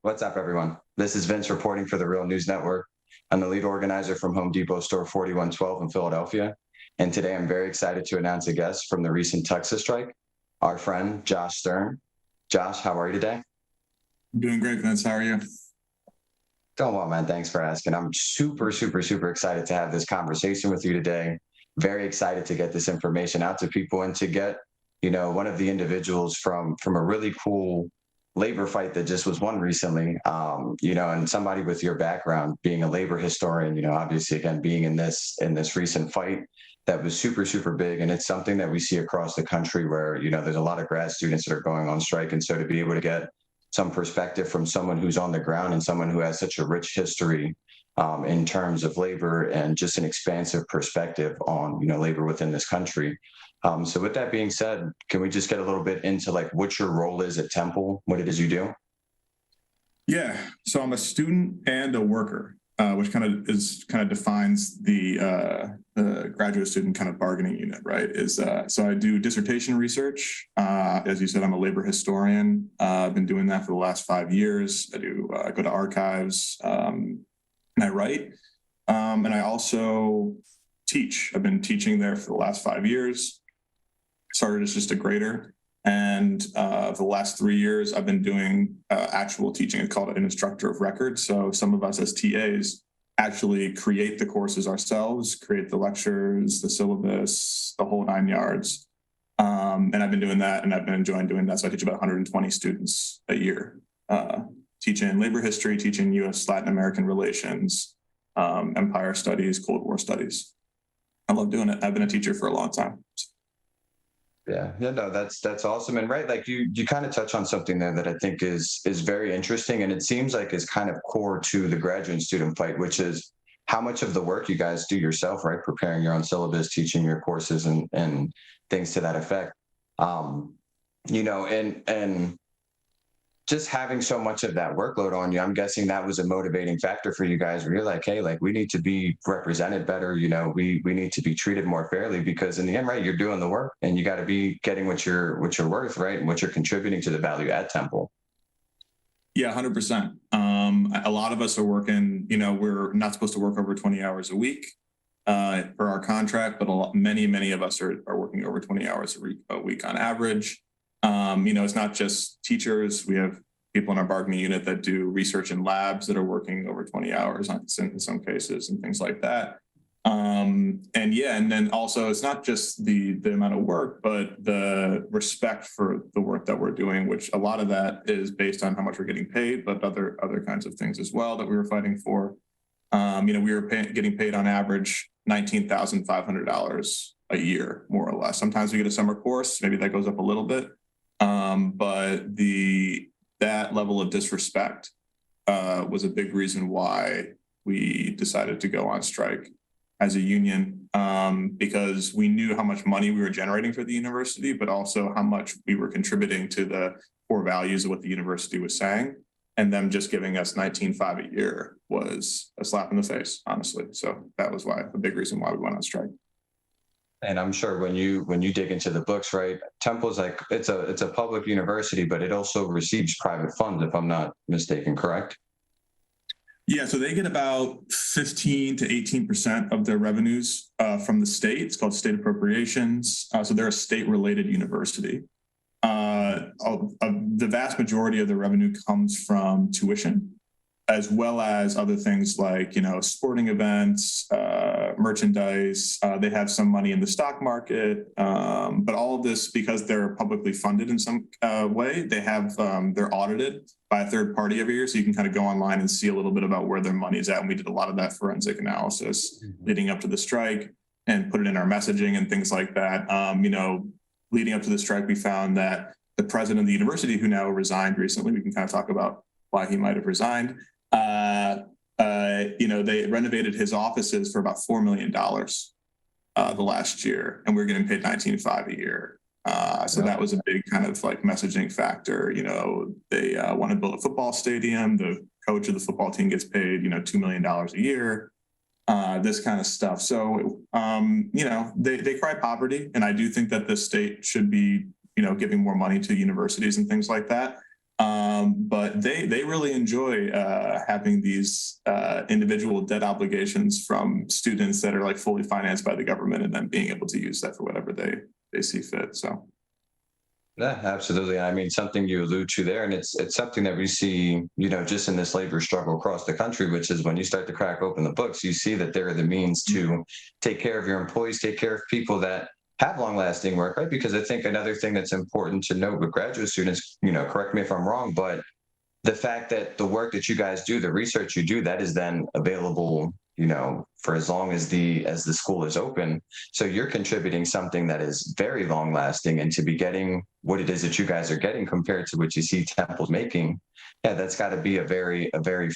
What's up, everyone? This is Vince reporting for the Real News Network. I'm the lead organizer from Home Depot Store 4112 in Philadelphia. And today I'm very excited to announce a guest from the recent TUGSA strike, our friend, Josh Stern. Josh, how are you today? I'm doing great, Vince. How are you? Doing well, man. Thanks for asking. I'm super excited to have this conversation with you today. Very excited to get this information out to people and to get, one of the individuals from a really cool labor fight that just was won recently, and somebody with your background being a labor historian, obviously, again, being in this recent fight that was super big. And it's something that we see across the country where, there's a lot of grad students that are going on strike. And so to be able to get some perspective from someone who's on the ground and someone who has such a rich history in terms of labor and just an expansive perspective on, labor within this country. So with that being said, can we just get a little bit into like what your role is at Temple, what it is you do? Yeah, so I'm a student and a worker, which kind of defines the graduate student kind of bargaining unit, right? So I do dissertation research. As you said, I'm a labor historian. I've been doing that for the last 5 years. I go to archives and I write, and I also teach. I've been teaching there for the last 5 years. Started as just a grader, and for the last 3 years, I've been doing actual teaching. It's called an instructor of record. So some of us as TAs actually create the courses ourselves, create the lectures, the syllabus, the whole 9 yards. And I've been doing that, and I've been enjoying doing that. So I teach about 120 students a year, teaching labor history, teaching U.S. Latin American relations, empire studies, Cold War studies. I love doing it. I've been a teacher for a long time. Yeah, no, that's awesome. And right, like you kind of touch on something there that I think is very interesting, and it seems like is kind of core to the graduate student fight, which is how much of the work you guys do yourself, right? Preparing your own syllabus, teaching your courses, and things to that effect. And just having so much of that workload on you, I'm guessing that was a motivating factor for you guys where you're like, hey, like we need to be represented better, we need to be treated more fairly, because in the end, right, you're doing the work and you got to be getting what you're worth, right? And what you're contributing to the value at Temple. Yeah, 100%. A lot of us are working, we're not supposed to work over 20 hours a week per our contract, but many of us are working over 20 hours a week on average. It's not just teachers. We have people in our bargaining unit that do research in labs that are working over 20 hours in some cases and things like that. And then also it's not just the amount of work, but the respect for the work that we're doing, which a lot of that is based on how much we're getting paid, but other kinds of things as well that we were fighting for. We were getting paid on average $19,500 a year, more or less. Sometimes we get a summer course, maybe that goes up a little bit. But that level of disrespect was a big reason why we decided to go on strike as a union, because we knew how much money we were generating for the university, but also how much we were contributing to the core values of what the university was saying. And them just giving us $19,500 a year was a slap in the face, honestly. So that was a big reason why we went on strike. And I'm sure when you dig into the books, right, Temple's like it's a public university, but it also receives private funds, if I'm not mistaken, correct? Yeah, so they get about 15 to 18% of their revenues from the state. It's called state appropriations. So they're a state-related university. The vast majority of the revenue comes from tuition, as well as other things like, sporting events, merchandise. They have some money in the stock market, but all of this, because they're publicly funded in some way, they're audited by a third party every year. So you can kind of go online and see a little bit about where their money is at. And we did a lot of that forensic analysis leading up to the strike and put it in our messaging and things like that. Leading up to the strike, we found that the president of the university, who now resigned recently, we can kind of talk about why he might have resigned. They renovated his offices for about $4 million the last year, and we're getting paid $19,500 a year. So that was a big kind of like messaging factor. They want to build a football stadium. The coach of the football team gets paid, $2 million a year. This kind of stuff. So, they cry poverty, and I do think that the state should be, giving more money to universities and things like that. But they really enjoy having these individual debt obligations from students that are like fully financed by the government, and then being able to use that for whatever they see fit. So Yeah, absolutely. I mean, something you allude to there, and it's something that we see, just in this labor struggle across the country, which is when you start to crack open the books, you see that there are the means to take care of your employees, take care of people that have long-lasting work, right? Because I think another thing that's important to note with graduate students, correct me if I'm wrong, but the fact that the work that you guys do, the research you do, that is then available, for as long as the school is open. So you're contributing something that is very long lasting, and to be getting what it is that you guys are getting compared to what you see Temple's making, yeah, that's got to be a very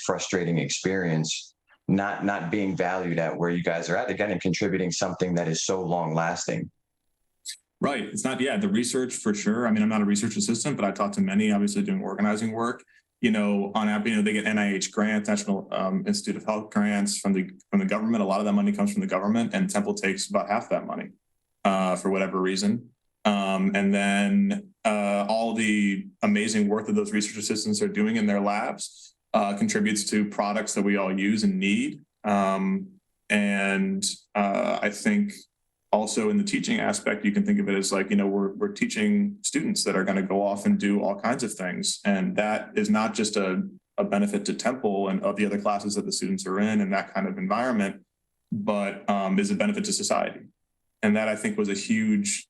frustrating experience. Not being valued at where you guys are at again, and contributing something that is so long lasting. right, it's not, yeah, the research for sure. I mean, I'm not a research assistant, but I talked to many, obviously doing organizing work. On app, they get NIH grants, National Institute of Health grants from the government. A lot of that money comes from the government, and Temple takes about half that money for whatever reason. And then all the amazing work that those research assistants are doing in their labs contributes to products that we all use and need. And I think also in the teaching aspect, you can think of it as like, we're teaching students that are going to go off and do all kinds of things. And that is not just a benefit to Temple and of the other classes that the students are in and that kind of environment, but is a benefit to society. And that I think was a huge,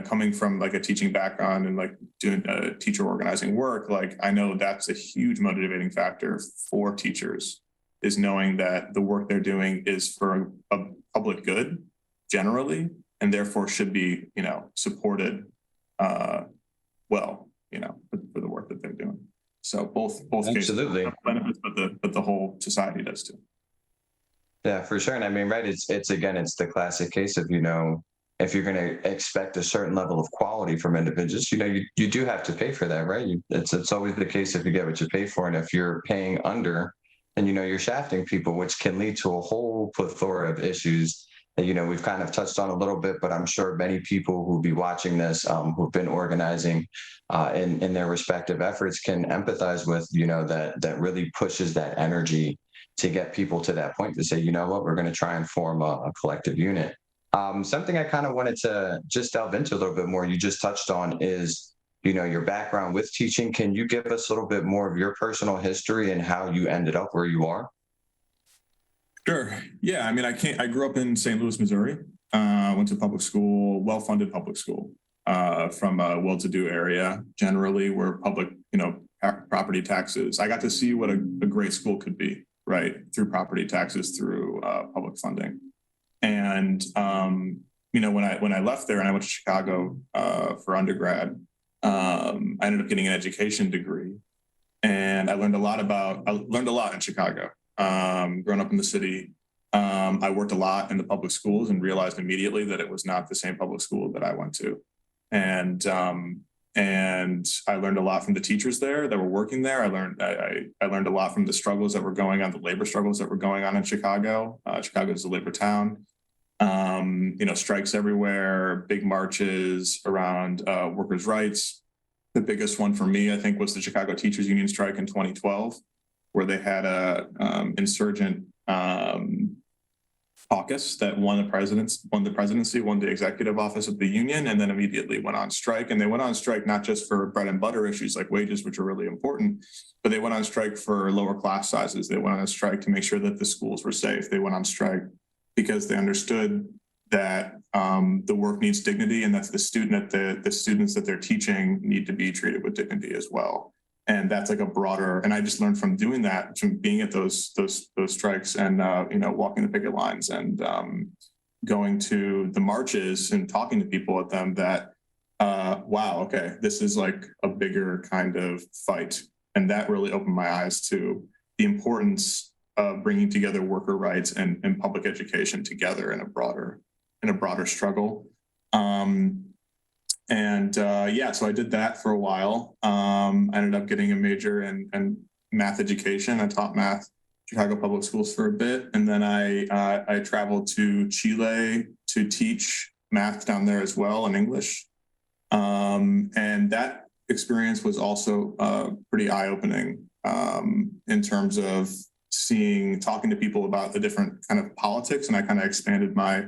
coming from like a teaching background and like doing teacher organizing work, like I know that's a huge motivating factor for teachers, is knowing that the work they're doing is for a public good generally, and therefore should be, supported well, for the work that they're doing. So both Absolutely. cases have benefits, but the whole society does too. Yeah, for sure. And I mean, right, it's again, it's the classic case of, if you're going to expect a certain level of quality from individuals, you do have to pay for that, right? It's always the case if you get what you pay for, and if you're paying under, then you're shafting people, which can lead to a whole plethora of issues that we've kind of touched on a little bit. But I'm sure many people who'll be watching this, who've been organizing in their respective efforts, can empathize with that really pushes that energy to get people to that point to say, you know what, we're going to try and form a collective unit. Something I kind of wanted to just delve into a little bit more, you just touched on, is your background with teaching. Can you give us a little bit more of your personal history and how you ended up where you are? Sure. Yeah. I mean, I grew up in St. Louis, Missouri. Went to public school, well-funded public school, from a well-to-do area, generally, where public, property taxes. I got to see what a great school could be, right, through property taxes, through public funding. And when I left there and I went to Chicago for undergrad, I ended up getting an education degree, and I learned a lot in Chicago. Growing up in the city, I worked a lot in the public schools and realized immediately that it was not the same public school that I went to. And I learned a lot from the teachers there that were working there. I learned a lot from the struggles that were going on, the labor struggles that were going on in Chicago. Chicago is a labor town. Strikes everywhere, big marches around workers' rights. The biggest one for me, I think, was the Chicago Teachers Union strike in 2012, where they had a insurgent caucus that won the presidency, won the executive office of the union, and then immediately went on strike. And they went on strike not just for bread and butter issues like wages, which are really important, but they went on strike for lower class sizes. They went on strike to make sure that the schools were safe. They went on strike because they understood that the work needs dignity, and that the students that they're teaching need to be treated with dignity as well. And that's like a broader, and I just learned from doing that, from being at those strikes and walking the picket lines and going to the marches and talking to people at them, that wow, okay, this is like a bigger kind of fight. And that really opened my eyes to the importance of bringing together worker rights and public education together in a broader struggle. So I did that for a while. I ended up getting a major in math education. I taught math Chicago public schools for a bit, and then I traveled to Chile to teach math down there as well, in English. And that experience was also pretty eye-opening in terms of talking to people about the different kind of politics, and I kind of expanded my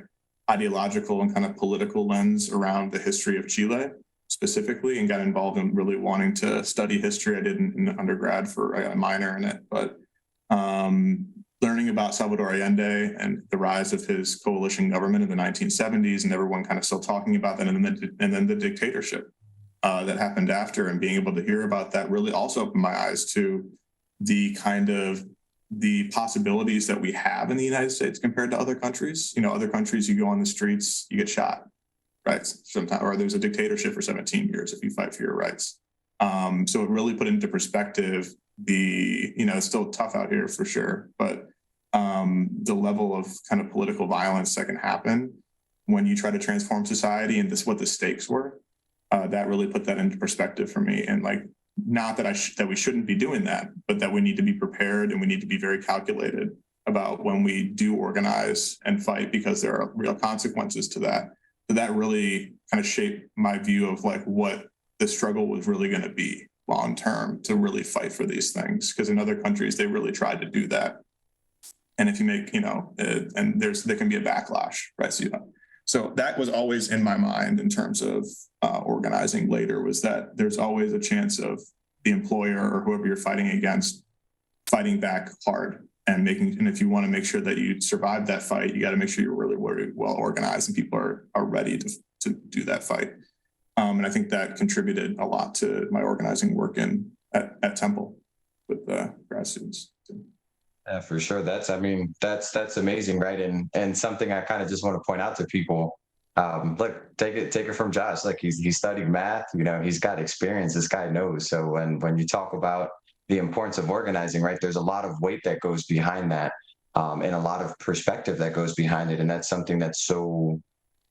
ideological and kind of political lens around the history of Chile specifically, and got involved in really wanting to study history. I did in undergrad for a minor in it, but learning about Salvador Allende and the rise of his coalition government in the 1970s, and everyone kind of still talking about that, and then the dictatorship that happened after, and being able to hear about that really also opened my eyes to the possibilities that we have in the United States compared to other countries. Other countries, you go on the streets, you get shot, right? Sometimes, or there's a dictatorship for 17 years if you fight for your rights. So it really put into perspective it's still tough out here for sure, but the level of kind of political violence that can happen when you try to transform society, and what the stakes were, that really put that into perspective for me. And not that we shouldn't be doing that, but that we need to be prepared, and we need to be very calculated about when we do organize and fight, because there are real consequences to that. So that really kind of shaped my view of what the struggle was really going to be long term, to really fight for these things. Because in other countries, they really tried to do that. And if you make, and there can be a backlash, right? So that was always in my mind in terms of organizing later, was that there's always a chance of the employer or whoever you're fighting against fighting back hard, and if you want to make sure that you survive that fight, you got to make sure you're really well organized and people are ready to do that fight. And I think that contributed a lot to my organizing work at Temple with grad students. Yeah, for sure. That's amazing, right? And something I kind of just want to point out to people. Look, take it from Josh. Like he studied math. He's got experience. This guy knows. So when you talk about the importance of organizing, right, there's a lot of weight that goes behind that, and a lot of perspective that goes behind it, and that's something that's so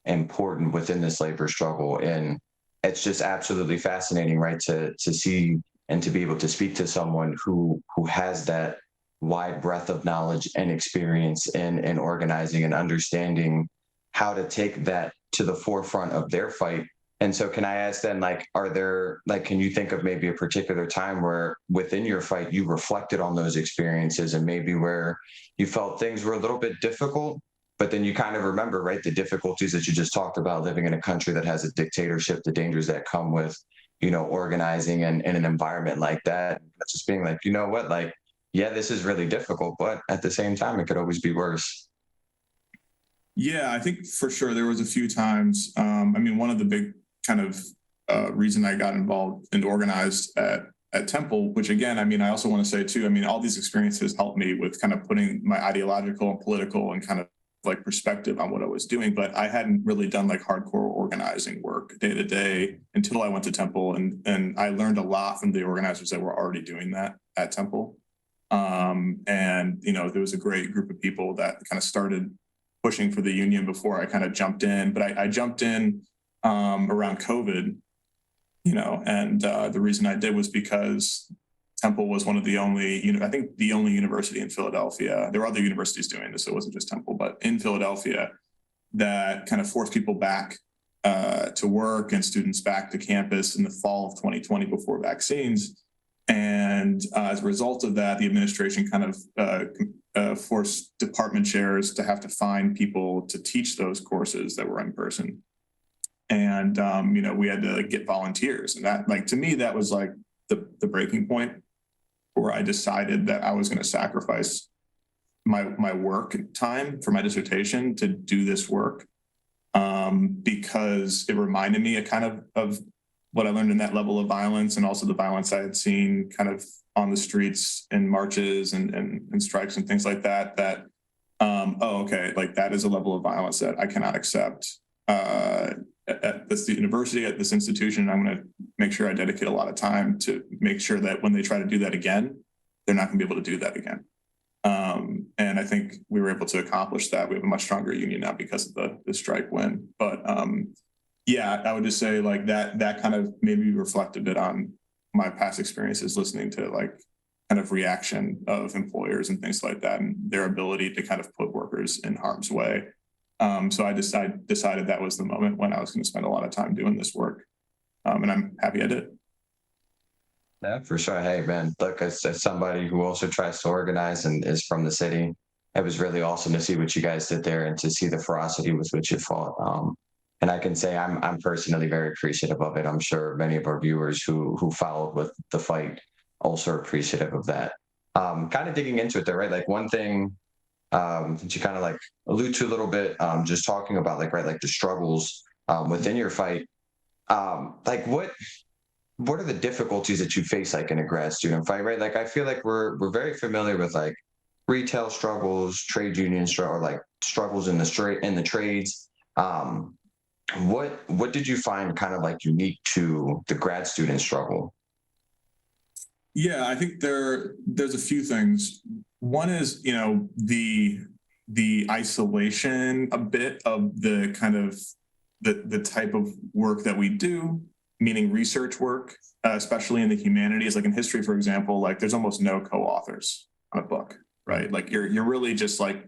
important within this labor struggle. And it's just absolutely fascinating, right, to see and to be able to speak to someone who has that wide breadth of knowledge and experience in organizing and understanding how to take that to the forefront of their fight. And so can I ask then, can you think of maybe a particular time where within your fight you reflected on those experiences, and maybe where you felt things were a little bit difficult, but then you kind of remember, right, the difficulties that you just talked about, living in a country that has a dictatorship, the dangers that come with, organizing and in an environment like that, just being like, yeah, this is really difficult, but at the same time, it could always be worse. Yeah, I think for sure there was a few times. One of the big kind of reason I got involved and organized at Temple, which again, I also want to say too, all these experiences helped me with kind of putting my ideological and political and kind of perspective on what I was doing, but I hadn't really done hardcore organizing work day to day until I went to Temple, and I learned a lot from the organizers that were already doing that at Temple. There was a great group of people that kind of started pushing for the union before I kind of jumped in, but I jumped in around COVID, and the reason I did was because Temple was one of the only, I think the only university in Philadelphia. There were other universities doing this, so it wasn't just Temple, but in Philadelphia, that kind of forced people back to work and students back to campus in the fall of 2020 before vaccines. And as a result of that, the administration kind of forced department chairs to have to find people to teach those courses that were in person. And, we had to get volunteers. And that, to me, that was the breaking point where I decided that I was going to sacrifice my work time for my dissertation to do this work, because it reminded me of what I learned in that level of violence, and also the violence I had seen kind of on the streets and marches and strikes and things like that, that is a level of violence that I cannot accept at this university, at this institution. I'm going to make sure I dedicate a lot of time to make sure that when they try to do that again, they're not going to be able to do that again. And I think we were able to accomplish that. We have a much stronger union now because of the strike win. But yeah, I would just say that kind of maybe reflect a bit on my past experiences listening to kind of reaction of employers and things like that, and their ability to kind of put workers in harm's way. So I decided that was the moment when I was going to spend a lot of time doing this work. And I'm happy I did. Yeah, for sure. Hey, man, look, as somebody who also tries to organize and is from the city, it was really awesome to see what you guys did there and to see the ferocity with which you fought. And I can say I'm personally very appreciative of it. I'm sure many of our viewers who followed with the fight also are appreciative of that. Kind of digging into it there, right? Like one thing that you kind of like allude to a little bit, just talking about like right, like the struggles within your fight. Like what are the difficulties that you face like in a grad student fight, right? Like I feel like we're very familiar with like retail struggles, trade union struggle, or like struggles in the straight in the trades. Um, what did you find kind of like unique to the grad student struggle? Yeah, I think there's a few things. One is, the isolation a bit of the kind of the type of work that we do, meaning research work, especially in the humanities, like in history, for example, like there's almost no co-authors on a book, right? Like you're really just like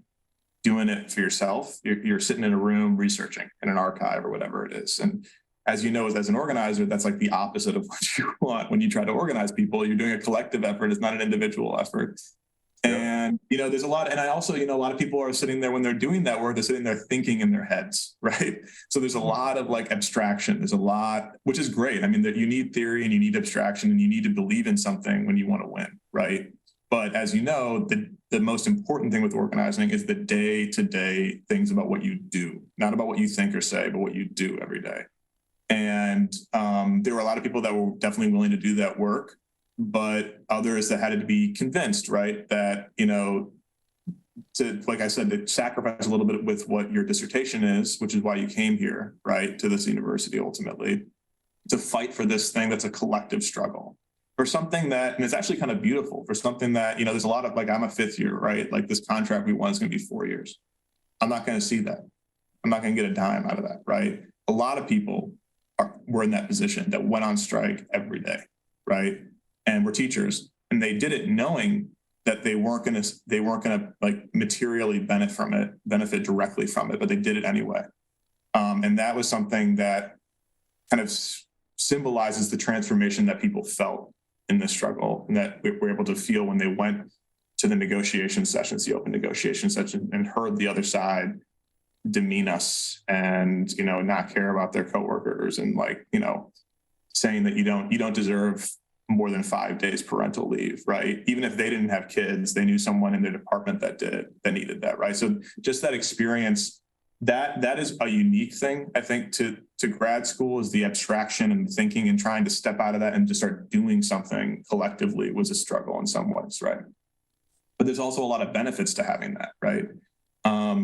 doing it for yourself. You're sitting in a room researching in an archive or whatever it is. And as you know, as an organizer, that's like the opposite of what you want when you try to organize people. You're doing a collective effort. It's not an individual effort. Yep. And, there's a lot, and I also, a lot of people are sitting there when they're doing that work, they're sitting there thinking in their heads, right? So there's a lot of like abstraction. There's a lot, which is great. I mean, that you need theory and you need abstraction and you need to believe in something when you want to win, right? But as you know, the most important thing with organizing is the day-to-day things about what you do, not about what you think or say, but what you do every day. And there were a lot of people that were definitely willing to do that work, but others that had to be convinced, right, that, to, like I said, to sacrifice a little bit with what your dissertation is, which is why you came here, right, to this university ultimately, to fight for this thing that's a collective struggle for something that, and it's actually kind of beautiful, for something that, there's a lot of, like, I'm a fifth year, right? Like this contract we won is going to be 4 years. I'm not going to see that. I'm not going to get a dime out of that, right? A lot of people were in that position that went on strike every day, right? And were teachers, and they did it knowing that they weren't going to like materially benefit directly from it, but they did it anyway. And that was something that kind of symbolizes the transformation that people felt in this struggle, and that we were able to feel when they went to the negotiation sessions, the open negotiation session, and heard the other side demean us and not care about their coworkers, and like saying that you don't deserve more than 5 days parental leave, right? Even if they didn't have kids, they knew someone in their department that needed that, right? So just that experience, that is a unique thing, I think, to grad school, is the abstraction and thinking and trying to step out of that and just start doing something collectively was a struggle in some ways, right? But there's also a lot of benefits to having that, right?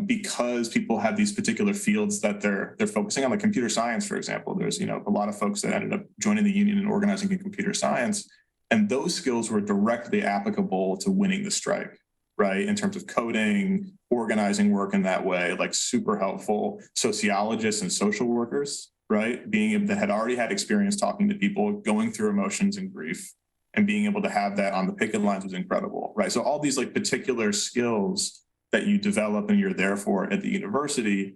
Because people have these particular fields that they're focusing on, like computer science, for example. There's a lot of folks that ended up joining the union and organizing in computer science, and those skills were directly applicable to winning the strike, right? In terms of coding, organizing work in that way, like super helpful. Sociologists and social workers, right? That had already had experience talking to people, going through emotions and grief, and being able to have that on the picket lines was incredible, right? So all these like particular skills that you develop and you're there for at the university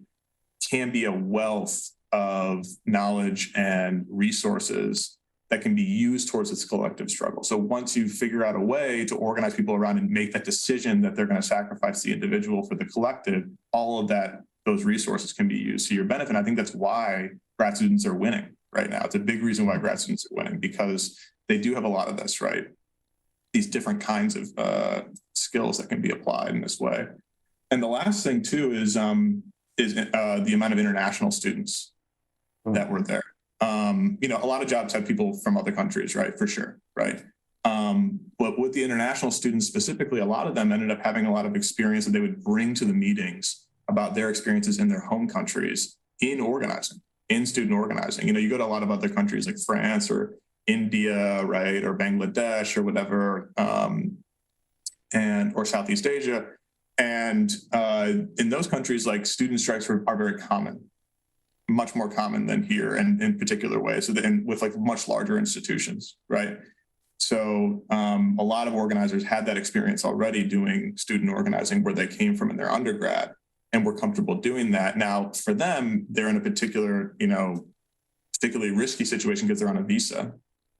can be a wealth of knowledge and resources that can be used towards its collective struggle. So once you figure out a way to organize people around and make that decision that they're going to sacrifice the individual for the collective, all of those resources can be used to your benefit. And I think that's why grad students are winning right now. It's a big reason why grad students are winning, because they do have a lot of this, right? These different kinds of skills that can be applied in this way. And the last thing too is the amount of international students that were there. A lot of jobs have people from other countries, right? For sure, right? But with the international students specifically, a lot of them ended up having a lot of experience that they would bring to the meetings about their experiences in their home countries in organizing, in student organizing. You go to a lot of other countries like France or India, right, or Bangladesh or whatever, or Southeast Asia. And in those countries, like student strikes are very common, much more common than here, and in particular ways, and with like much larger institutions, right? So a lot of organizers had that experience already doing student organizing where they came from in their undergrad and were comfortable doing that. Now, for them, they're in a particularly risky situation because they're on a visa,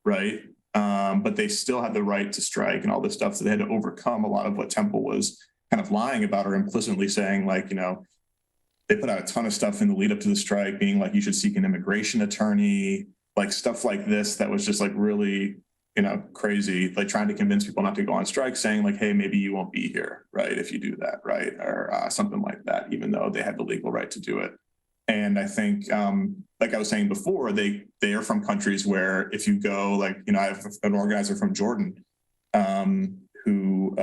right? But they still had the right to strike and all this stuff. So they had to overcome a lot of what Temple was kind of lying about or implicitly saying, like, they put out a ton of stuff in the lead up to the strike, being like, you should seek an immigration attorney, like stuff like this that was just like really, crazy, like trying to convince people not to go on strike, saying like, hey, maybe you won't be here, right, if you do that, right, or something like that, even though they had the legal right to do it. And I think, like I was saying before, they are from countries where if you go, like, I have an organizer from Jordan who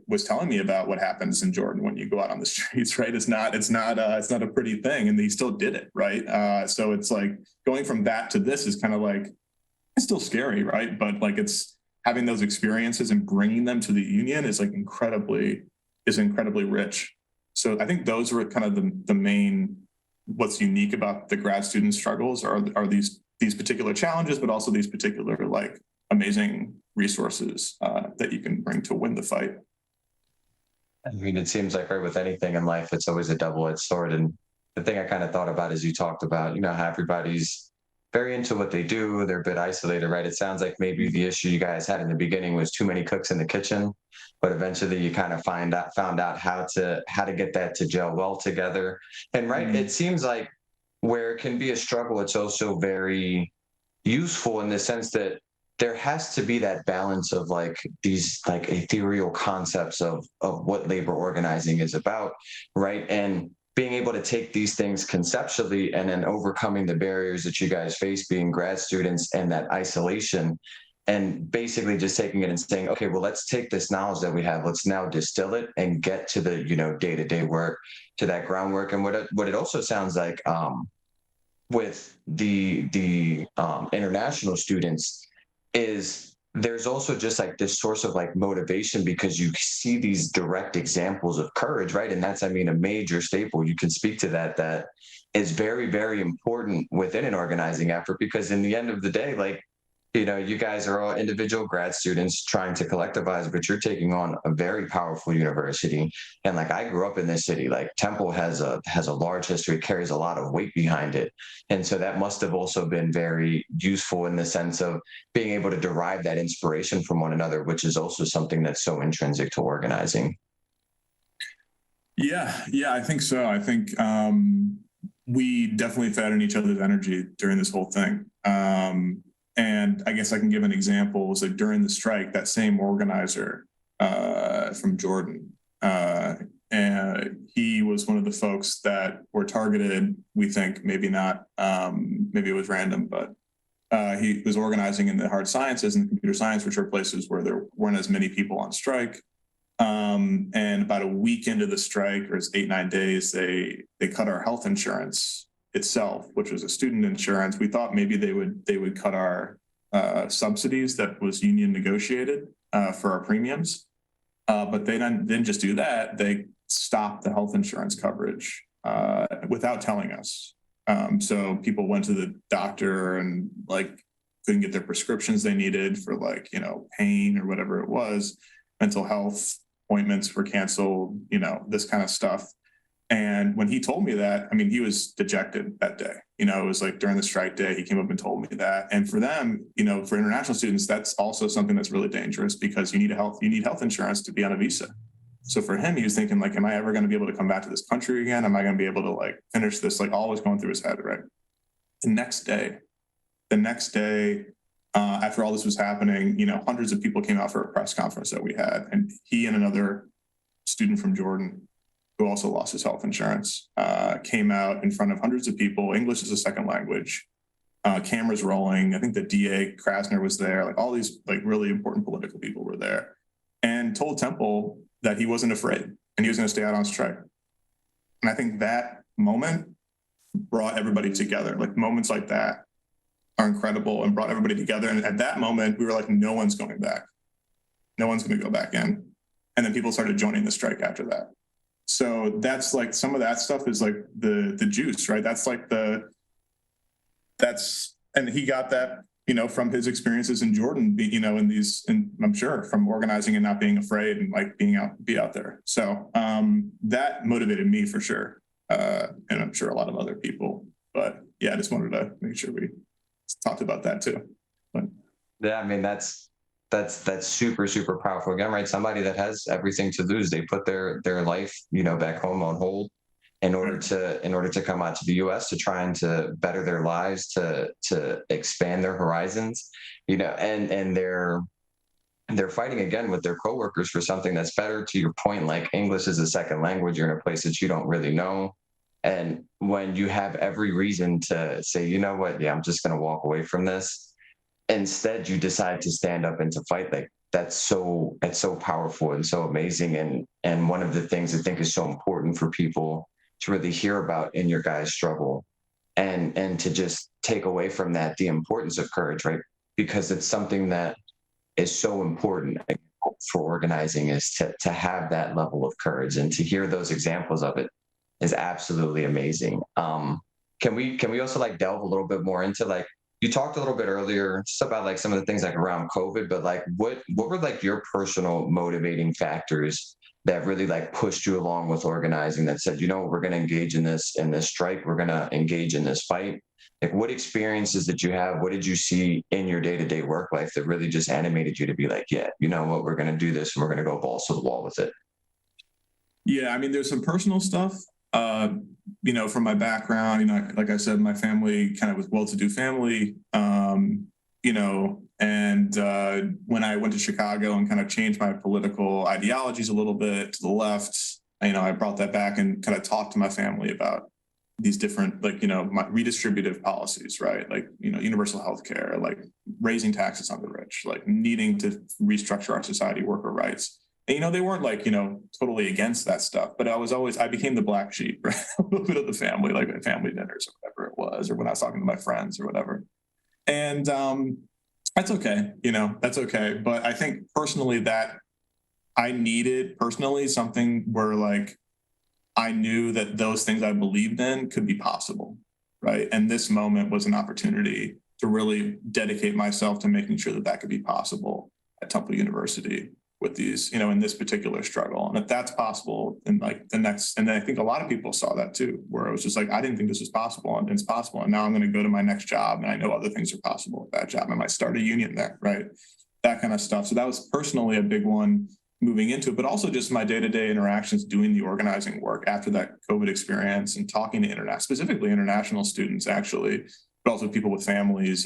was telling me about what happens in Jordan when you go out on the streets, right? It's not a pretty thing, and he still did it, right? So it's like going from that to this is kind of like, it's still scary, right? But like, it's having those experiences and bringing them to the union is like incredibly rich. So I think those were kind of the main, what's unique about the grad student struggles are these particular challenges, but also these particular like amazing resources that you can bring to win the fight. I mean, it seems like, right, with anything in life, it's always a double-edged sword. And the thing I kind of thought about is you talked about, how everybody's very into what they do. They're a bit isolated, right? It sounds like maybe the issue you guys had in the beginning was too many cooks in the kitchen, but eventually you kind of found out how to get that to gel well together. And right, it seems like where it can be a struggle, it's also very useful in the sense that there has to be that balance of like these like ethereal concepts of what labor organizing is about, right? And being able to take these things conceptually and then overcoming the barriers that you guys face being grad students and that isolation, and basically just taking it and saying, okay, well, let's take this knowledge that we have, let's now distill it and get to the day-to-day work, to that groundwork. And what it also sounds like with the international students is there's also just like this source of like motivation because you see these direct examples of courage, right? And that's, I mean, a major staple. You can speak to that is very, very important within an organizing effort, because in the end of the day, like, you guys are all individual grad students trying to collectivize, but you're taking on a very powerful university. And like, I grew up in this city, like Temple has a large history, carries a lot of weight behind it. And so that must have also been very useful in the sense of being able to derive that inspiration from one another, which is also something that's so intrinsic to organizing. Yeah, I think so. I think we definitely fed on each other's energy during this whole thing. And I guess I can give an example. It was like during the strike, that same organizer from Jordan, and he was one of the folks that were targeted. We think maybe not, maybe it was random, but he was organizing in the hard sciences and computer science, which are places where there weren't as many people on strike. And about a week into the strike, or it's 8-9 days, they cut our health insurance itself, which was a student insurance. We thought maybe they would cut our subsidies that was union negotiated for our premiums, but they didn't just do that. They stopped the health insurance coverage without telling us. So people went to the doctor and like couldn't get their prescriptions they needed for like pain or whatever it was. Mental health appointments were canceled. This kind of stuff. And when he told me that, I mean, he was dejected that day. It was like during the strike day, he came up and told me that. And for them, for international students, that's also something that's really dangerous because you need health insurance to be on a visa. So for him, he was thinking like, am I ever going to be able to come back to this country again? Am I going to be able to like finish this? Like always going through his head, right? The next day, after all this was happening, hundreds of people came out for a press conference that we had. And he and another student from Jordan, who also lost his health insurance, came out in front of hundreds of people. English is a second language. Cameras rolling. I think the DA Krasner was there. Like all these like really important political people were there, and told Temple that he wasn't afraid and he was going to stay out on strike. And I think that moment brought everybody together. Like moments like that are incredible and brought everybody together. And at that moment, we were like, no one's going back. No one's going to go back in. And then people started joining the strike after that. So that's like some of that stuff is like the juice, right? And he got that, from his experiences in Jordan, and I'm sure from organizing and not being afraid and like be out there. So that motivated me for sure. And I'm sure a lot of other people, but yeah, I just wanted to make sure we talked about that too. But Yeah, I mean that's super super powerful again, right? Somebody that has everything to lose, they put their life, back home on hold in order to come out to the US to try and to better their lives, to expand their horizons, and they're fighting again with their coworkers for something that's better. To your point, like English is a second language, you're in a place that you don't really know. And when you have every reason to say, you know what, yeah, I'm just going to walk away from this, instead you decide to stand up and to fight. Like that's so powerful and so amazing. And one of the things I think is so important for people to really hear about in your guys' struggle, and to just take away from that the importance of courage, right? Because it's something that is so important for organizing, is to have that level of courage, and to hear those examples of it is absolutely amazing. Can we also like delve a little bit more into, like, you talked a little bit earlier just about like some of the things like around COVID, but like what were like your personal motivating factors that really like pushed you along with organizing, that said, we're going to engage in this strike, we're going to engage in this fight? Like, what experiences did you have? What did you see in your day-to-day work life that really just animated you to be like, yeah, you know what, we're going to do this and we're going to go balls to the wall with it? Yeah, I mean, there's some personal stuff, from my background. Like I said, my family kind of was well-to-do family, and when I went to Chicago and kind of changed my political ideologies a little bit to the left, I brought that back and kind of talked to my family about these different, like, my redistributive policies, right? Like, universal health care, like raising taxes on the rich, like needing to restructure our society, worker rights. And, they weren't like, totally against that stuff, but I became the black sheep, right? A little bit of the family, like at family dinners or whatever it was, or when I was talking to my friends or whatever. And that's okay, that's okay. But I think personally that I needed personally something where like I knew that those things I believed in could be possible, right? And this moment was an opportunity to really dedicate myself to making sure that that could be possible at Temple University with these, in this particular struggle. And if that's possible, and like and then I think a lot of people saw that too, where it was just like, I didn't think this was possible, and it's possible. And now I'm going to go to my next job, and I know other things are possible with that job. I might start a union there, right? That kind of stuff. So that was personally a big one moving into it, but also just my day-to-day interactions doing the organizing work after that COVID experience, and talking to specifically international students, actually, but also people with families,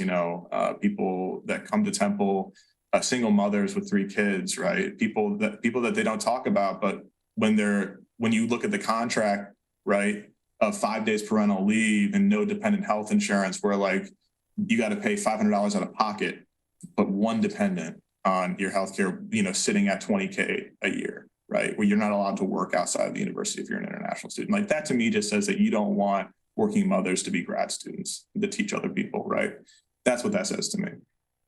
people that come to Temple, single mothers with 3 kids, right? People that they don't talk about, but when you look at the contract, right, of 5 days parental leave and no dependent health insurance, where like you got to pay $500 out of pocket, but one dependent on your healthcare, sitting at $20K a year, right? Where you're not allowed to work outside of the university if you're an international student. Like, that to me just says that you don't want working mothers to be grad students to teach other people, right? That's what that says to me.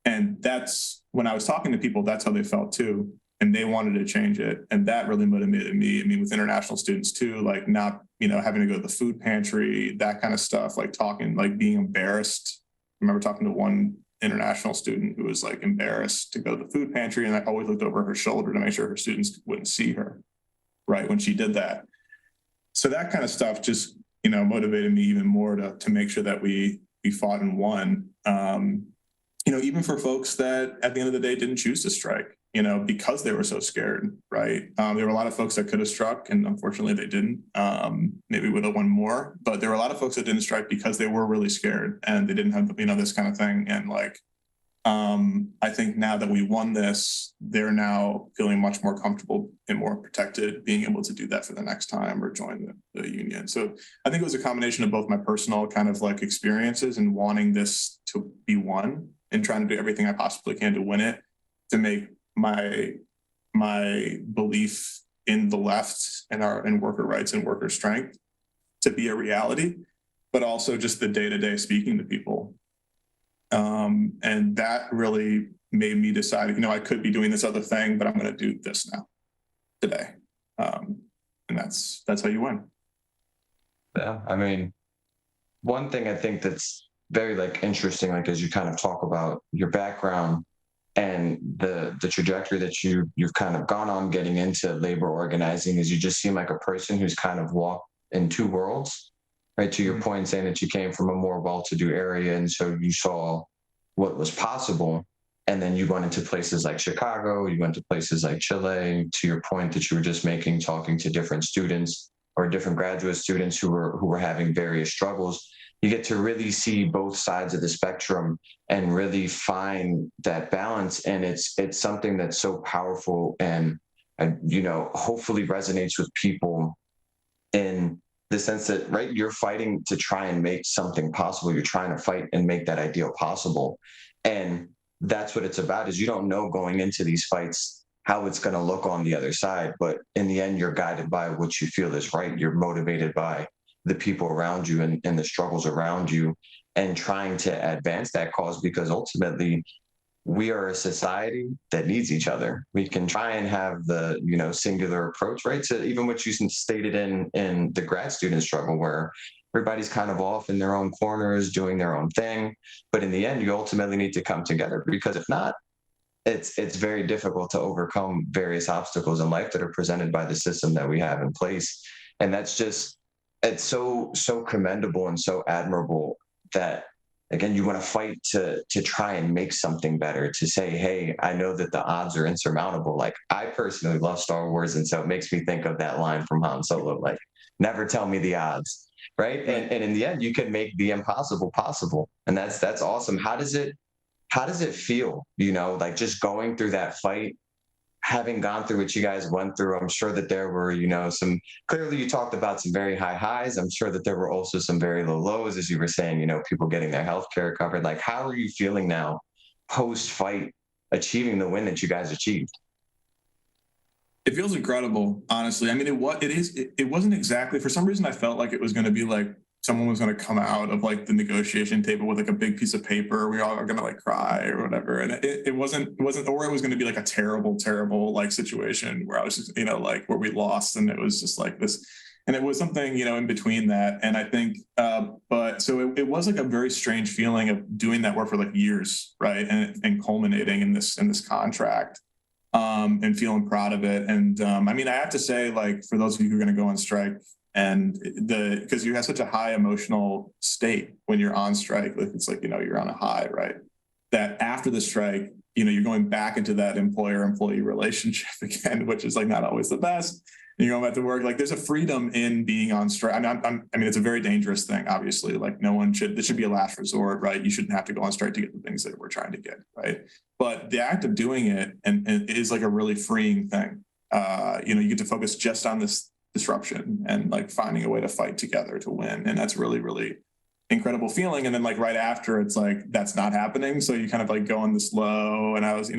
And that's when I was talking to people, that's how they felt too. And they wanted to change it. And that really motivated me. I mean, with international students too, like not, having to go to the food pantry, that kind of stuff, like talking, like being embarrassed. I remember talking to one international student who was like embarrassed to go to the food pantry, and I always looked over her shoulder to make sure her students wouldn't see her, right, when she did that. So that kind of stuff just, motivated me even more to make sure that we fought and won. Even for folks that at the end of the day didn't choose to strike, because they were so scared, right? There were a lot of folks that could have struck, and unfortunately they didn't. Maybe would have won more, but there were a lot of folks that didn't strike because they were really scared and they didn't have, this kind of thing. And like, I think now that we won this, they're now feeling much more comfortable and more protected, being able to do that for the next time or join the union. So I think it was a combination of both my personal kind of like experiences and wanting this to be won, and trying to do everything I possibly can to win it, to make my belief in the left and worker rights and worker strength to be a reality, but also just the day-to-day speaking to people. And that really made me decide, I could be doing this other thing, but I'm going to do this now, today. And that's how you win. Yeah, I mean, one thing I think that's very like interesting, like as you kind of talk about your background and the trajectory that you've kind of gone on getting into labor organizing, is you just seem like a person who's kind of walked in 2 worlds, right? To your point, saying that you came from a more well-to-do area, and so you saw what was possible, And then you went into places like Chicago, you went to places like Chile, to your point that you were just making, talking to different students or different graduate students who were having various struggles. You get to really see both sides of the spectrum and really find that balance. And it's something that's so powerful and hopefully resonates with people in the sense that, right, you're fighting to try and make something possible. You're trying to fight and make that ideal possible. And that's what it's about, is you don't know going into these fights how it's going to look on the other side. But in the end, you're guided by what you feel is right. You're motivated by the people around you and the struggles around you, and trying to advance that cause, because ultimately we are a society that needs each other. We can try and have the, singular approach, right, to even what you stated in the grad student struggle, where everybody's kind of off in their own corners doing their own thing. But in the end, you ultimately need to come together, because if not, it's very difficult to overcome various obstacles in life that are presented by the system that we have in place. And that's just, it's so commendable and so admirable that, again, you want to fight to try and make something better, to say, hey, I know that the odds are insurmountable. Like, I personally love Star Wars, and so it makes me think of that line from Han Solo, like, never tell me the odds, right? And in the end, you can make the impossible possible. And that's awesome. How does it feel, like, just going through that fight, having gone through what you guys went through? I'm sure that there were, clearly you talked about some very high highs. I'm sure that there were also some very low lows, as you were saying, people getting their healthcare covered. Like, how are you feeling now post fight, achieving the win that you guys achieved? It feels incredible, honestly. I mean, it wasn't exactly, for some reason I felt like it was going to be like someone was going to come out of like the negotiation table with like a big piece of paper. We all are going to like cry or whatever. And it wasn't, or it was going to be like a terrible like situation where I was just, like where we lost. And it was just like this, and it was something, in between that. And I think, but so it was like a very strange feeling of doing that work for like years, right. And culminating in this contract, and feeling proud of it. And I mean, I have to say, like, for those of you who are going to go on strike, and because you have such a high emotional state when you're on strike, like it's like, you're on a high, right? That after the strike, you're going back into that employer-employee relationship again, which is like not always the best. And you're going back to work. Like, there's a freedom in being on strike. I mean, it's a very dangerous thing, obviously. Like, this should be a last resort, right? You shouldn't have to go on strike to get the things that we're trying to get, right? But the act of doing it and it is like a really freeing thing. You get to focus just on this disruption and like finding a way to fight together to win. And that's really, really incredible feeling. And then like right after, it's like, that's not happening. So you kind of like go on this low, and I was,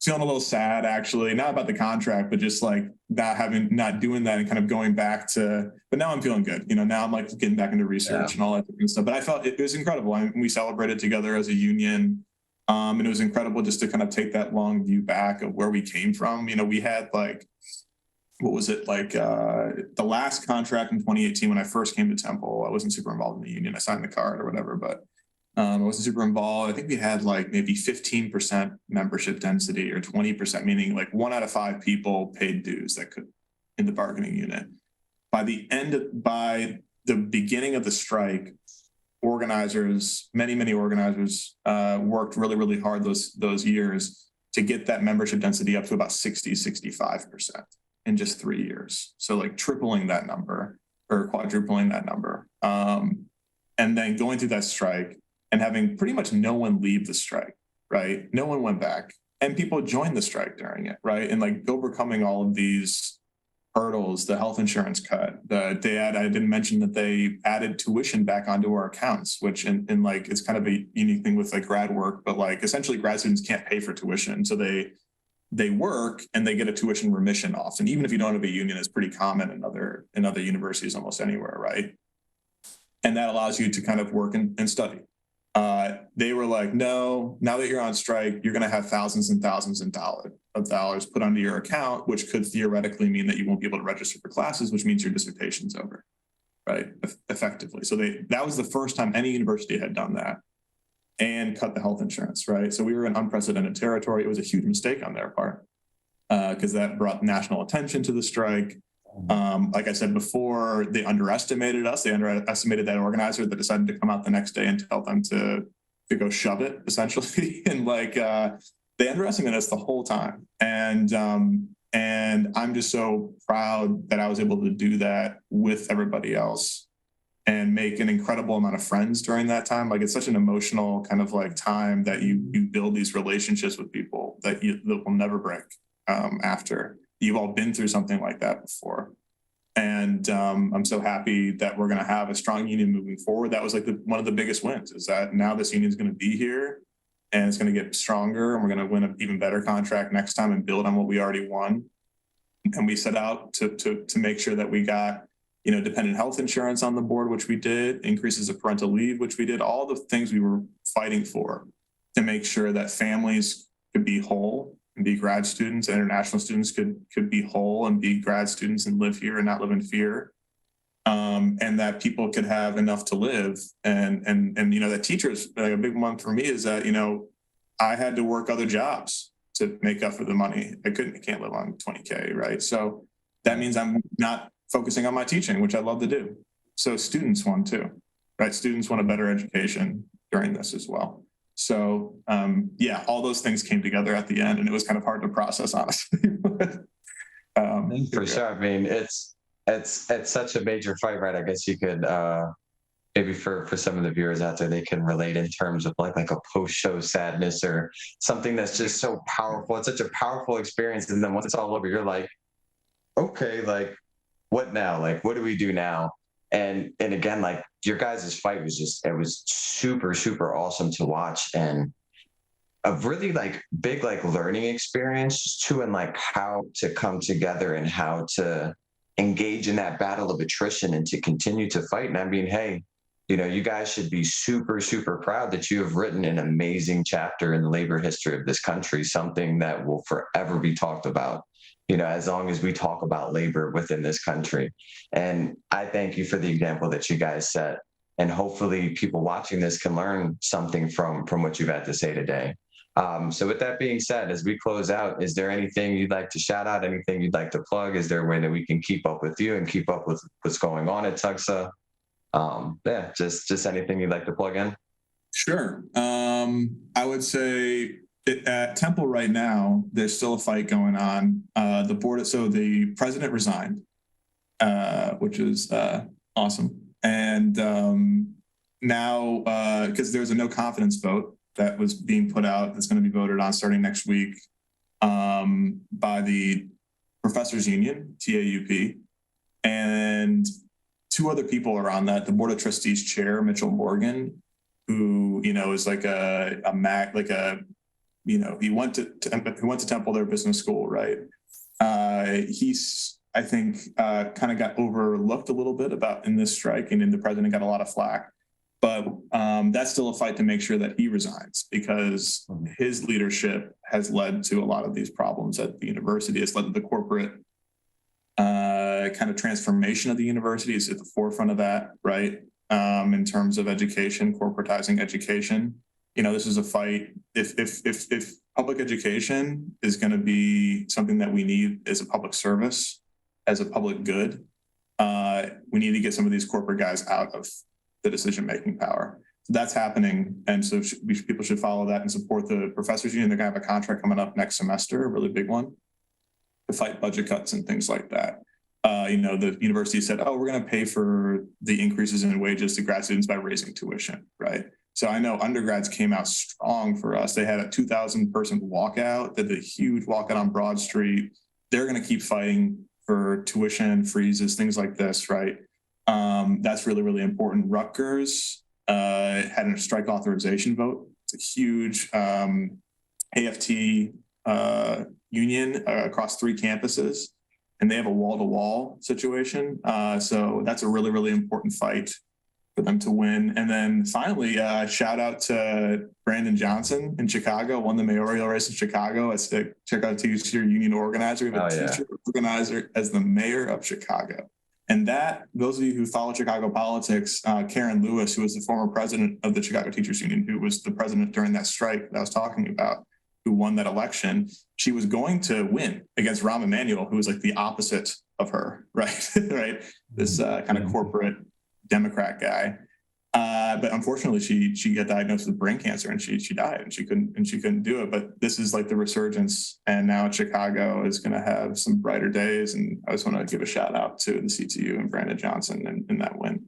feeling a little sad, actually, not about the contract, but just like not doing that and kind of going back to, but now I'm feeling good. Now I'm like getting back into research and all that different stuff. But I felt it was incredible. We celebrated together as a union. And it was incredible just to kind of take that long view back of where we came from. We had like, what was it, like the last contract in 2018 when I first came to Temple. I wasn't super involved in the union. I signed the card or whatever, but I wasn't super involved. I think we had like maybe 15% membership density or 20%, meaning like 1 out of 5 people paid dues that could in the bargaining unit. By the beginning of the strike, organizers, many organizers worked really, really hard those years to get that membership density up to about 65% in just 3 years. So like tripling that number or quadrupling that number. And then going through that strike and having pretty much no one leave the strike, right? No one went back, and people joined the strike during it, right? And like overcoming all of these hurdles, the health insurance cut, I didn't mention that they added tuition back onto our accounts, which in like, it's kind of a unique thing with like grad work, but like essentially grad students can't pay for tuition. So they work and they get a tuition remission off. And even if you don't have a union, it's pretty common in other universities, almost anywhere, right? And that allows you to kind of work and study. They were like, no, now that you're on strike, you're going to have thousands and thousands of dollars put onto your account, which could theoretically mean that you won't be able to register for classes, which means your dissertation's over, right? Effectively. So that was the first time any university had done that and cut the health insurance, right? So we were in unprecedented territory. It was a huge mistake on their part because that brought national attention to the strike. Like I said before, they underestimated us. They underestimated that organizer that decided to come out the next day and tell them to go shove it, essentially. And like, they underestimated us the whole time. And I'm just so proud that I was able to do that with everybody else and make an incredible amount of friends during that time. Like, it's such an emotional kind of like time that you build these relationships with people that will never break after you've all been through something like that before. And I'm so happy that we're going to have a strong union moving forward. That was like one of the biggest wins, is that now this union is going to be here and it's going to get stronger, and we're going to win an even better contract next time and build on what we already won. And we set out to make sure that we got, dependent health insurance on the board, which we did, increases of parental leave, which we did, all the things we were fighting for to make sure that families could be whole and be grad students, international students could be whole and be grad students and live here and not live in fear. And that people could have enough to live. And that teachers, like, a big one for me is that, I had to work other jobs to make up for the money. I can't live on $20K, right? So that means I'm not focusing on my teaching, which I love to do. So students want too, right? Students want a better education during this as well. So all those things came together at the end, and it was kind of hard to process, honestly. For sure. I mean, it's such a major fight, right? I guess you could maybe for some of the viewers out there, they can relate in terms of like a post-show sadness or something that's just so powerful. It's such a powerful experience, and then once it's all over, you're like, okay, like, what now? Like, what do we do now? And again, like, your guys' fight was it was super, super awesome to watch, and a really like big like learning experience too, and like how to come together and how to engage in that battle of attrition and to continue to fight. And I mean, hey, you guys should be super, super proud that you have written an amazing chapter in the labor history of this country, something that will forever be talked about, as long as we talk about labor within this country. And I thank you for the example that you guys set. And hopefully people watching this can learn something from what you've had to say today. So with that being said, as we close out, is there anything you'd like to shout out, anything you'd like to plug? Is there a way that we can keep up with you and keep up with what's going on at TUGSA? Just anything you'd like to plug in? Sure. I would say at Temple right now, there's still a fight going on. The president resigned, which is awesome. And now, because there's a no confidence vote that was being put out, that's going to be voted on starting next week by the Professors Union, TAUP, and two other people are on that. The Board of Trustees chair, Mitchell Morgan, who is like he went to Temple, their business school, right? He's, I think, kind of got overlooked a little bit in this strike, and then the president got a lot of flack. But that's still a fight to make sure that he resigns, because his leadership has led to a lot of these problems at the university. It's led to the corporate kind of transformation of the university. Is at the forefront of that, right? In terms of education, corporatizing education. This is a fight. If public education is going to be something that we need as a public service, as a public good, we need to get some of these corporate guys out of the decision-making power. So that's happening. And so people should follow that and support the Professors Union. They're going to have a contract coming up next semester, a really big one, to fight budget cuts and things like that. The university said, we're going to pay for the increases in wages to grad students by raising tuition, right? So I know undergrads came out strong for us. They had a 2,000 person walkout, did a huge walkout on Broad Street. They're going to keep fighting for tuition freezes, things like this, right? That's really, really important. Rutgers had a strike authorization vote. It's a huge AFT union across 3 campuses, and they have a wall-to-wall situation. So that's a really, really important fight for them to win. And then finally, shout out to Brandon Johnson in Chicago, won the mayoral race in Chicago as the Chicago Teacher Union organizer. We have a teacher organizer as the mayor of Chicago. And that, those of you who follow Chicago politics, Karen Lewis, who was the former president of the Chicago Teachers Union, who was the president during that strike that I was talking about, who won that election, she was going to win against Rahm Emanuel, who was like the opposite of her, right? Right? This kind of corporate Democrat guy. But unfortunately, she got diagnosed with brain cancer, and she died, and she couldn't do it. But this is like the resurgence, and now Chicago is going to have some brighter days. And I just want to give a shout out to the CTU and Brandon Johnson in that win.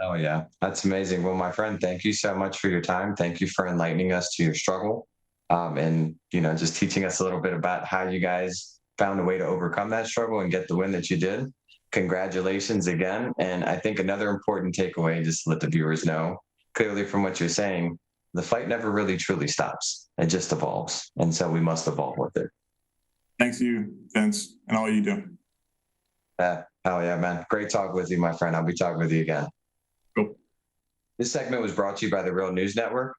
Oh yeah, that's amazing. Well, my friend, thank you so much for your time. Thank you for enlightening us to your struggle, and just teaching us a little bit about how you guys found a way to overcome that struggle and get the win that you did. Congratulations again. And I think another important takeaway, just to let the viewers know, clearly from what you're saying, the fight never really truly stops. It just evolves. And so we must evolve with it. Thanks to you, Vince, and all you do. Oh yeah, man. Great talk with you, my friend. I'll be talking with you again. Cool. This segment was brought to you by the Real News Network.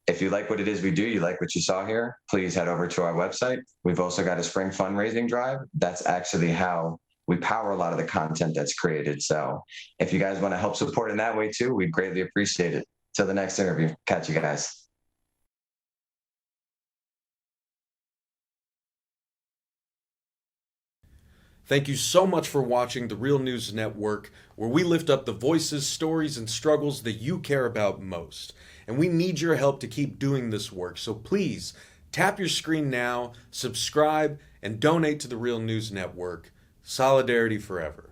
If you like what it is we do, you like what you saw here, please head over to our website. We've also got a spring fundraising drive. That's actually how we power a lot of the content that's created. So if you guys want to help support in that way too, we'd greatly appreciate it. Till the next interview. Catch you guys. Thank you so much for watching the Real News Network, where we lift up the voices, stories, and struggles that you care about most. And we need your help to keep doing this work. So please tap your screen now, subscribe, and donate to the Real News Network. Solidarity forever.